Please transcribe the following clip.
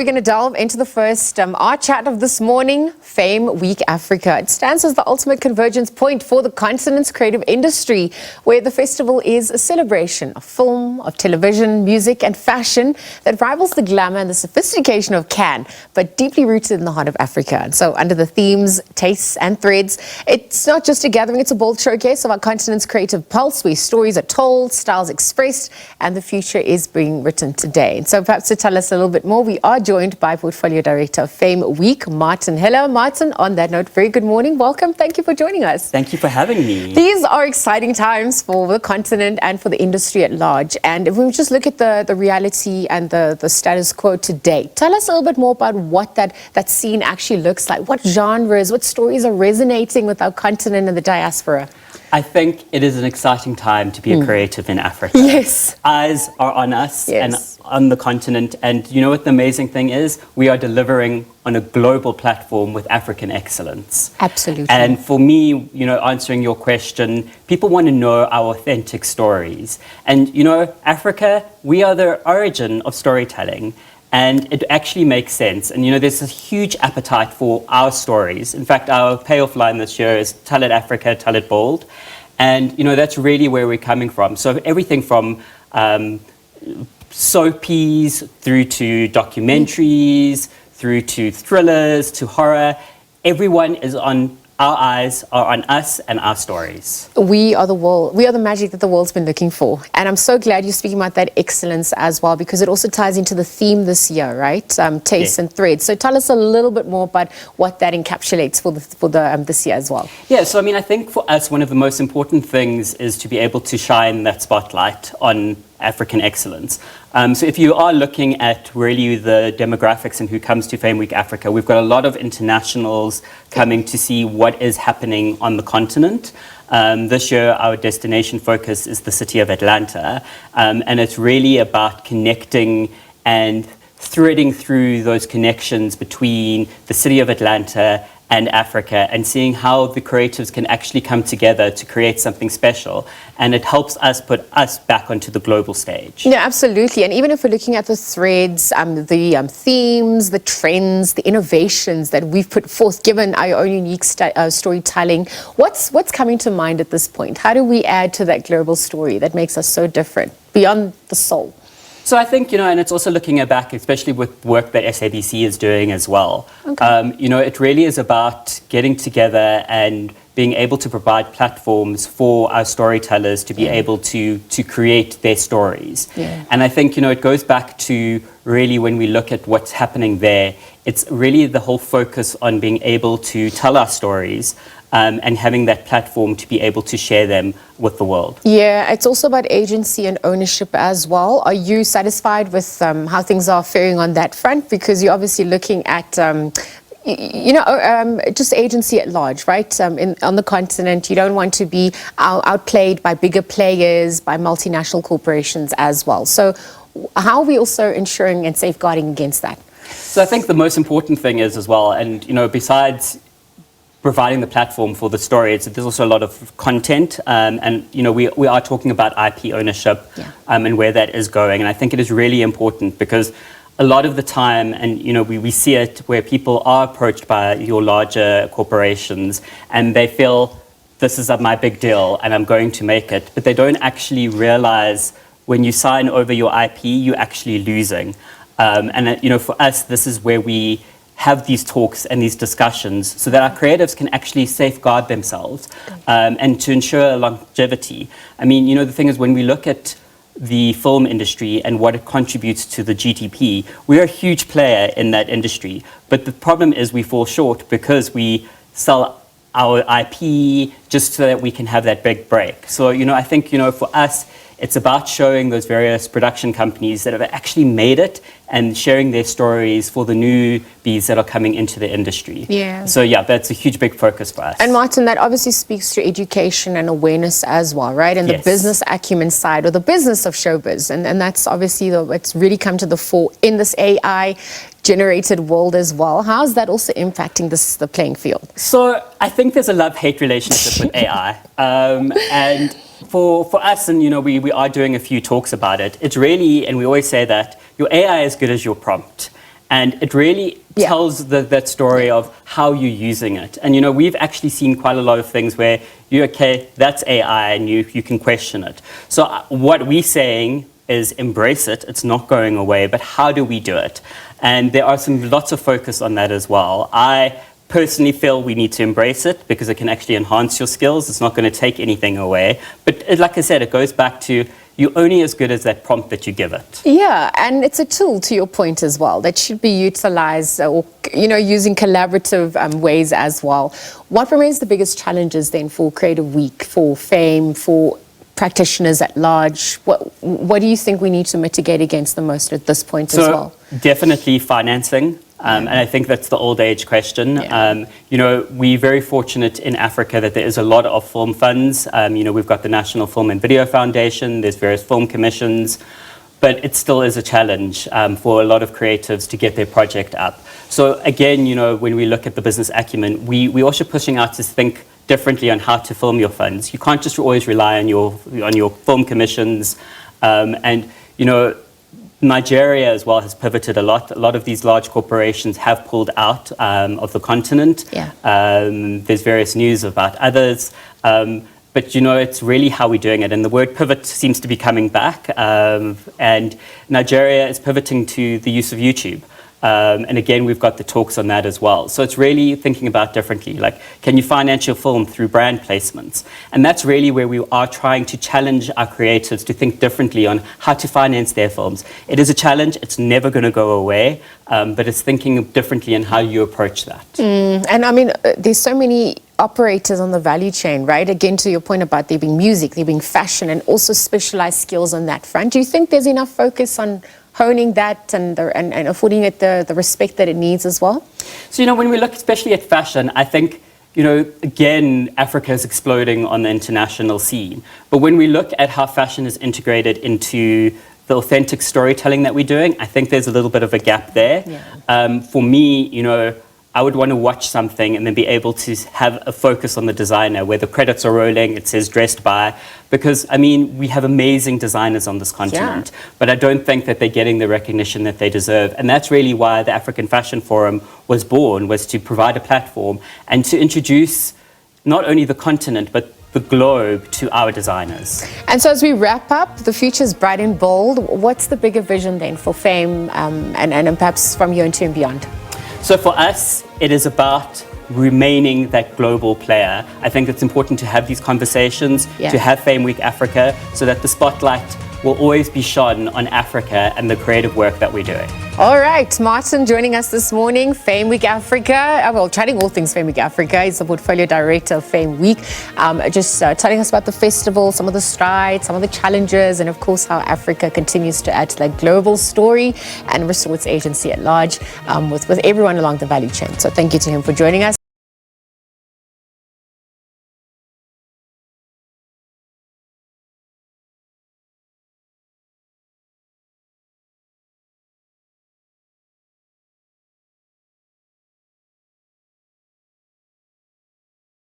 we're going to delve into the first our chat of this morning, Fame Week Africa. It stands as the ultimate convergence point for the continent's creative industry, where the festival is a celebration of film, of television, music and fashion that rivals the glamour and the sophistication of Cannes, but deeply rooted in the heart of Africa. And so under the themes, tastes and threads, it's not just a gathering, it's a bold showcase of our continent's creative pulse, where stories are told, styles expressed, and the future is being written today. And so perhaps to tell us a little bit more, we are joined by Portfolio Director of Fame Week, Martin. Hello, Martin. On that note, very good morning. Welcome. Thank you for joining us. Thank you for having me. These are exciting times for the continent and for the industry at large. And if we just look at the reality and the status quo today, tell us a little bit more about what that scene actually looks like. What genres, what stories are resonating with our continent and the diaspora? I think it is an exciting time to be a creative in Africa. Yes. Eyes are on us and on the continent. And you know what the amazing thing is? We are delivering on a global platform with African excellence. Absolutely. And for me, you know, answering your question, people want to know our authentic stories. And, you know, Africa, we are the origin of storytelling. And it actually makes sense. And, you know, there's a huge appetite for our stories. In fact, our payoff line this year is Tell It Africa, Tell It Bold. And, you know, that's really where we're coming from. So everything from soapies through to documentaries, through to thrillers, to horror. Everyone is on, our eyes are on us and our stories. We are the world. We are the magic that the world's been looking for. And I'm so glad you're speaking about that excellence as well, because it also ties into the theme this year, right? Taste and threads. So tell us a little bit more about what that encapsulates for this year as well. Yeah, so I mean, I think for us, one of the most important things is to be able to shine that spotlight on African excellence. So if you are looking at really the demographics and who comes to Fame Week Africa, we've got a lot of internationals coming to see what is happening on the continent. This year, our destination focus is the city of Atlanta, and it's really about connecting and threading through those connections between the city of Atlanta and Africa, and seeing how the creatives can actually come together to create something special. And it helps us put us back onto the global stage. Yeah, absolutely. And even if we're looking at the threads, the themes, the trends, the innovations that we've put forth, given our own unique storytelling, what's coming to mind at this point? How do we add to that global story that makes us so different, beyond the soul? So I think, you know, and it's also looking back, especially with work that SABC is doing as well. Okay. You know, it really is about getting together and being able to provide platforms for our storytellers to be able to create their stories. Yeah. And I think, you know, it goes back to really when we look at what's happening there, it's really the whole focus on being able to tell our stories, and having that platform to be able to share them with the world. Yeah, it's also about agency and ownership as well. Are you satisfied with how things are faring on that front? Because you're obviously looking at, just agency at large, right? On the continent, you don't want to be outplayed by bigger players, by multinational corporations as well. So how are we also ensuring and safeguarding against that? So I think the most important thing is as well, and, you know, besides providing the platform for the story, there's also a lot of content, and you know, we are talking about IP ownership, and where that is going. And I think it is really important, because a lot of the time, and you know, we see it where people are approached by your larger corporations and they feel this is my big deal and I'm going to make it, but they don't actually realize when you sign over your IP, you're actually losing. And you know, for us, this is where we have these talks and these discussions so that our creatives can actually safeguard themselves, and to ensure longevity. I mean, you know, the thing is, when we look at the film industry and what it contributes to the GDP, we're a huge player in that industry. But the problem is we fall short because we sell our IP just so that we can have that big break. So, you know, I think, you know, for us, it's about showing those various production companies that have actually made it and sharing their stories for the newbies that are coming into the industry. Yeah. So yeah, that's a huge, big focus for us. And Martin, that obviously speaks to education and awareness as well, right? And the business acumen side, or the business of showbiz. And that's obviously it's really come to the fore in this AI generated world as well. How is that also impacting the playing field? So I think there's a love-hate relationship with AI. And for us, and you know, we are doing a few talks about it, it's really, and we always say that your AI is as good as your prompt. And it really tells that story of how you're using it. And, you know, we've actually seen quite a lot of things where that's AI, and you can question it. So what we're saying is embrace it. It's not going away, but how do we do it? And there are lots of focus on that as well. I personally feel we need to embrace it because it can actually enhance your skills. It's not going to take anything away. But like I said, it goes back to you're only as good as that prompt that you give it. Yeah, and it's a tool, to your point as well, that should be utilized or, you know, using collaborative ways as well. What remains the biggest challenges then for Creative Week, for Fame, for practitioners at large? What do you think we need to mitigate against the most at this point as well? Definitely financing. And I think that's the old age question. Yeah. You know, we're very fortunate in Africa that there is a lot of film funds. You know, we've got the National Film and Video Foundation, there's various film commissions, but it still is a challenge for a lot of creatives to get their project up. So again, you know, when we look at the business acumen, we're also pushing out to think differently on how to film your funds. You can't just always rely on your film commissions. And, you know, Nigeria as well has pivoted a lot. A lot of these large corporations have pulled out of the continent. Yeah. There's various news about others. But, you know, it's really how we're doing it. And the word pivot seems to be coming back. And Nigeria is pivoting to the use of YouTube. And again, we've got the talks on that as well. So it's really thinking about differently, like, can you finance your film through brand placements? And that's really where we are trying to challenge our creatives to think differently on how to finance their films. It is a challenge. It's never going to go away, but it's thinking differently in how you approach that. And I mean, there's so many operators on the value chain, right? Again, to your point about there being music, there being fashion, and also specialized skills on that front. Do you think there's enough focus on honing that and affording it the respect that it needs as well? So, you know, when we look especially at fashion, I think, you know, again, Africa is exploding on the international scene. But when we look at how fashion is integrated into the authentic storytelling that we're doing, I think there's a little bit of a gap there. Yeah. For me, you know, I would want to watch something and then be able to have a focus on the designer where the credits are rolling, it says dressed by, because, I mean, we have amazing designers on this continent, but I don't think that they're getting the recognition that they deserve. And that's really why the African Fashion Forum was born, was to provide a platform and to introduce not only the continent, but the globe to our designers. And so as we wrap up, the future's bright and bold. What's the bigger vision then for Fame and perhaps from here into and beyond? So for us, it is about remaining that global player. I think it's important to have these conversations, to have Fame Week Africa, so that the spotlight will always be shone on Africa and the creative work that we're doing. All right, Martin joining us this morning, Fame Week Africa. Well, chatting all things Fame Week Africa. He's the portfolio director of Fame Week. Just telling us about the festival, some of the strides, some of the challenges, and of course how Africa continues to add to that global story and restore its agency at large with everyone along the value chain. So thank you to him for joining us.